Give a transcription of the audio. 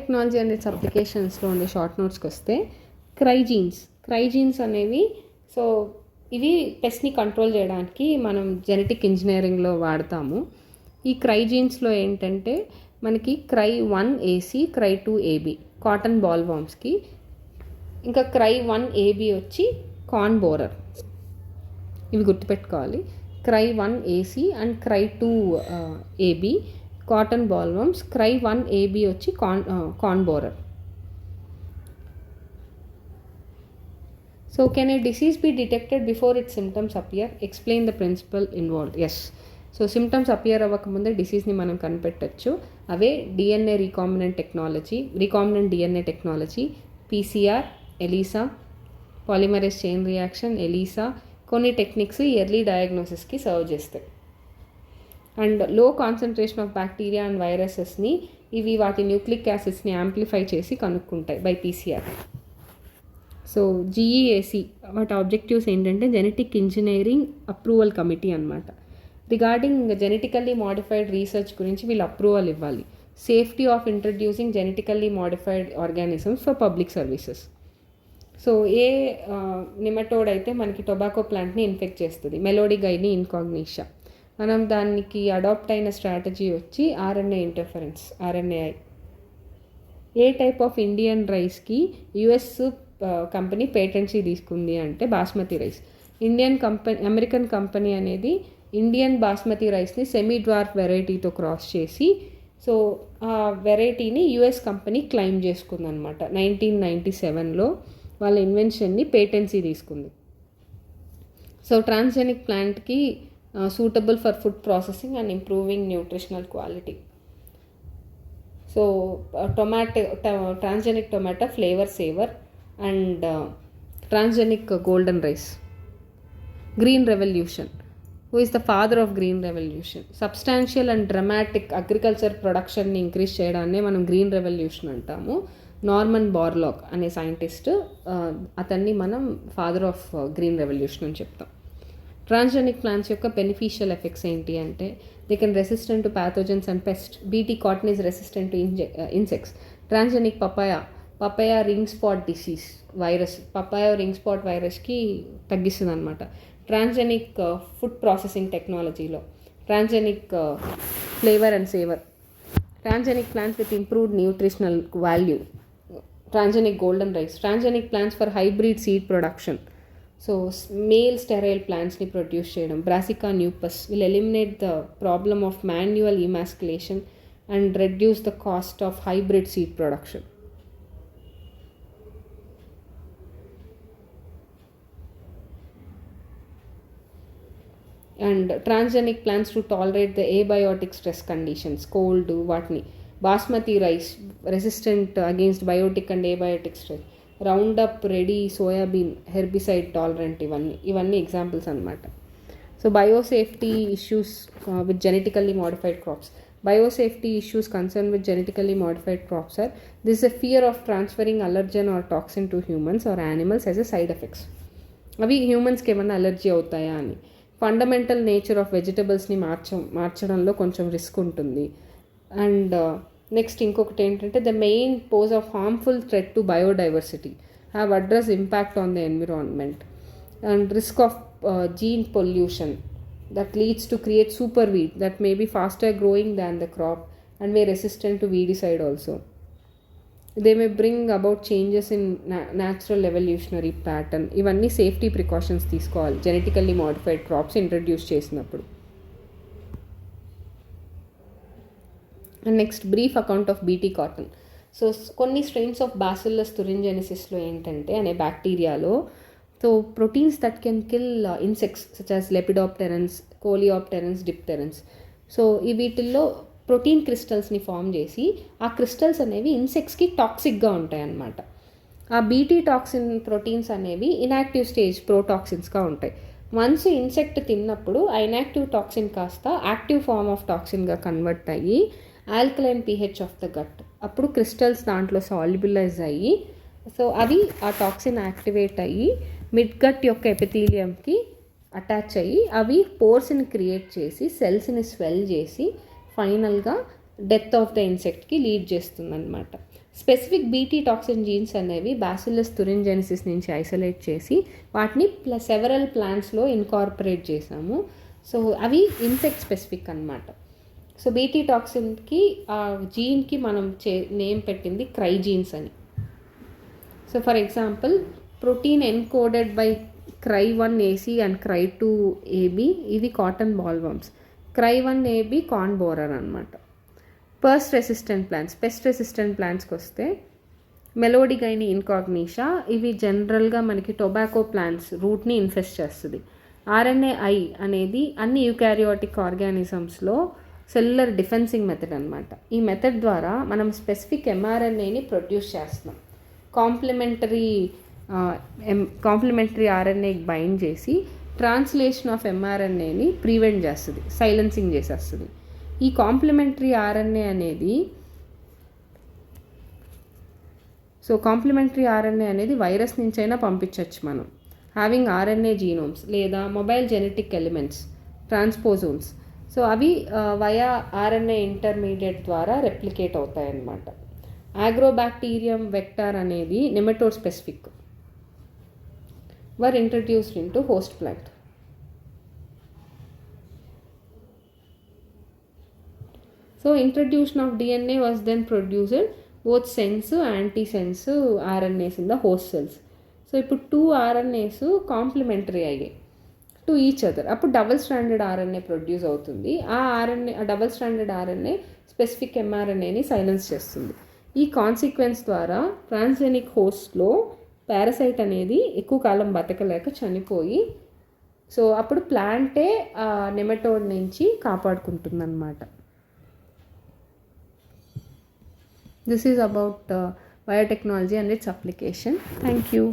Technology and it's అప్లికేషన్స్లో ఉండే short నోట్స్కి వస్తే క్రైజీన్స్ అనేవి సో ఇవి పెస్ట్ని కంట్రోల్ చేయడానికి మనం జెనెటిక్ ఇంజనీరింగ్లో వాడతాము. ఈ క్రైజీన్స్లో ఏంటంటే మనకి Cry1AC, Cry2AB కాటన్ బాల్ వామ్స్కి, ఇంకా Cry1AB వచ్చి కార్న్ బోరర్. ఇవి గుర్తుపెట్టుకోవాలి. Cry1AC and Cry2AB cotton ball worms, Cry1AB వచ్చి corn borer. So can a disease be detected before its symptoms appear? Explain the principle involved. Yes. So symptoms appear అవ్వకముందే డిసీజ్ని మనం కనిపెట్టచ్చు. అవే recombinant DNA technology, PCR, ELISA, polymerase chain reaction, ELISA, కొన్ని techniques early డయాగ్నోసిస్కి serve చేస్తాయి. And low concentration of bacteria and వైరసెస్ని ఇవి వాటి న్యూక్లిక్ యాసిడ్స్ని యాంప్లిఫై చేసి కనుక్కుంటాయి బై PCR. సో GEAC వాటి ఆబ్జెక్టివ్స్ ఏంటంటే జెనెటిక్ ఇంజనీరింగ్ అప్రూవల్ కమిటీ అనమాట. రిగార్డింగ్ జెనెటికల్లీ మాడిఫైడ్ రీసెర్చ్ గురించి వీళ్ళు అప్రూవల్ ఇవ్వాలి. Safety of introducing genetically modified organisms for public services. So A nematode అయితే మనకి టొబాకో ప్లాంట్ని ఇన్ఫెక్ట్ చేస్తుంది, మెలోడిగైని ఇన్కాగ్నిషా, మనం దానికి అడాప్ట్ అయిన స్ట్రాటజీ వచ్చి RNA interference, RNAi. A type of Indian రైస్కి US కంపెనీ పేటెన్సీ తీసుకుంది అంటే బాస్మతి రైస్. అమెరికన్ కంపెనీ అనేది ఇండియన్ బాస్మతి రైస్ని సెమీ డ్వార్ఫ్ వెరైటీతో క్రాస్ చేసి సో ఆ వెరైటీని US కంపెనీ క్లెయిమ్ చేసుకుందనమాట. 1997లో వాళ్ళ ఇన్వెన్షన్ని పేటెన్సీ తీసుకుంది. సో ట్రాన్స్జెనిక్ ప్లాంట్కి suitable for food processing and improving nutritional quality. So transgenic tomato flavour saver and transgenic golden rice. Green revolution. Who is the father of green revolution? Substantial and dramatic agriculture ప్రొడక్షన్ని increase చేయడాన్నే మనం green revolution అంటాము. Norman Borlaug అనే scientist, అతన్ని మనం father of green revolution అని చెప్తాం. Transgenic plants యొక్క బెనిఫిషియల్ ఎఫెక్ట్స్ ఏంటి అంటే they can resistant to pathogens and pest. BT cotton is resistant to insects. Transgenic papaya ring spot disease virus, papaya ring spot వైరస్కి తగ్గిస్తుంది అనమాట. ట్రాన్స్జెనిక్ ఫుడ్ ప్రాసెసింగ్ టెక్నాలజీలో transgenic flavour and saver. Transgenic plants with improved nutritional value. Transgenic golden rice. Transgenic plants for hybrid seed production. So male sterile ప్లాంట్స్ని produce చేయడం. Brassica napus will eliminate the problem of manual emasculation and reduce the cost of hybrid seed production. And transgenic plants to tolerate the abiotic stress conditions, cold వాటిని. Basmati rice resistant against biotic and abiotic stress. Roundup ready soybean herbicide tolerant. ఇవన్నీ examples అనమాట. So biosafety issues with genetically modified crops. Biosafety issues concerned with genetically modified crops are this is a fear of transferring allergen or toxin to humans or animals as a side effects. అవి హ్యూమన్స్కి ఏమన్నా allergy అవుతాయా అని. Fundamental nature of వెజిటబుల్స్ని మార్చడంలో కొంచెం risk ఉంటుంది. And next ఇంకొకటి ఏంటంటే the main pose of harmful threat to biodiversity, have address impact on the environment. And risk of gene pollution that leads to create super weed that may be faster growing than the crop and may resistant to weedicide also. They may bring about changes in natural evolutionary pattern. ఇవన్నీ safety precautions తీసుకోవాలి genetically modified crops introduce చేసినప్పుడు. And next brief account of BT cotton. So కొన్ని strains of bacillus తురింజెనిసిస్లో ఏంటంటే అనే బ్యాక్టీరియాలో so proteins that can kill insects such as Lepidopterans, Coleopterans, Dipterans. So ఈ వీటిల్లో protein క్రిస్టల్స్ని form చేసి ఆ crystals అనేవి ఇన్సెక్ట్స్కి టాక్సిక్గా ఉంటాయి అన్నమాట. ఆ BT టాక్సిన్ ప్రోటీన్స్ అనేవి ఇన్యాక్టివ్ స్టేజ్ ప్రోటాక్సిన్స్గా ఉంటాయి. వన్స్ ఇన్సెక్ట్ తిన్నప్పుడు ఆ ఇన్యాక్టివ్ టాక్సిన్ కాస్త యాక్టివ్ ఫామ్ ఆఫ్ టాక్సిన్గా కన్వర్ట్ అయ్యి alkaline pH of the gut. అప్పుడు క్రిస్టల్స్ దాంట్లో సాల్యుబులైజ్ అయ్యి సో అవి ఆ టాక్సిన్ యాక్టివేట్ అయ్యి మిడ్ గట్ యొక్క ఎపిథీలియంకి అటాచ్ అయ్యి అవి పోర్స్ని క్రియేట్ చేసి సెల్స్ని స్వెల్ చేసి ఫైనల్గా డెత్ ఆఫ్ ద ఇన్సెక్ట్కి లీడ్ చేస్తుంది అనమాట. స్పెసిఫిక్ బీటీ టాక్సిన్ జీన్స్ అనేవి బ్యాసిల్లస్ తురింజెనిసిస్ నుంచి ఐసోలేట్ చేసి వాటిని సెవరల్ ప్లాంట్స్లో ఇన్కార్పొరేట్ చేసాము. సో అవి ఇన్సెక్ట్ స్పెసిఫిక్ అనమాట. సో బీటీ టాక్సిన్కి ఆ జీన్కి మనం నేమ్ పెట్టింది క్రై జీన్స్ అని. So for example protein encoded by CRY1AC and CRY2AB ఇది కాటన్ బాల్వర్మ్స్. CRY1AB కార్న్ బోరర్ అనమాట. పెస్ట్ రెసిస్టెంట్ ప్లాంట్స్కి వస్తే మెలోడిగైని ఇన్కాగ్నిషా, ఇవి జనరల్గా మనకి టొబాకో ప్లాంట్స్ రూట్ని ఇన్ఫెస్ట్ చేస్తుంది. RNAi అనేది అన్ని యూకారియోటిక్ ఆర్గానిజమ్స్లో సెల్యులర్ డిఫెన్సింగ్ మెథడ్ అనమాట. ఈ మెథడ్ ద్వారా మనం స్పెసిఫిక్ mRNAని ప్రొడ్యూస్ చేస్తున్నాం. కాంప్లిమెంటరీ RNAకి బైండ్ చేసి ట్రాన్స్లేషన్ ఆఫ్ mRNAని ప్రివెంట్ చేస్తుంది, సైలెన్సింగ్ చేసేస్తుంది. ఈ కాంప్లిమెంటరీ RNA అనేది వైరస్ నుంచైనా పంపించవచ్చు మనం. హ్యావింగ్ RNA జీనోమ్స్ లేదా మొబైల్ జెనెటిక్ ఎలిమెంట్స్ ట్రాన్స్పోజోమ్స్. సో అవి వయా RNA ఇంటర్మీడియట్ ద్వారా రెప్లికేట్ అవుతాయి అన్నమాట. Agrobacterium vector అనేది nematode specific were introduced into host plant. So introduction of DNA was then produced both sense antisense RNAs in the host cells. So ఇప్పుడు 2 RNAs complementary అయ్యాయి to each other. అప్పుడు double stranded RNA produce అవుతుంది. ఆ double stranded RNA specific mRNAని silence చేస్తుంది. ఈ consequence ద్వారా transgenic హోస్ట్లో parasite అనేది ఎక్కువ కాలం బతకలేక చనిపోయి, సో అప్పుడు ప్లాంటే నెమటోడ్ నుంచి కాపాడుకుంటుందన్నమాట. This is about biotechnology and its application. Thank you.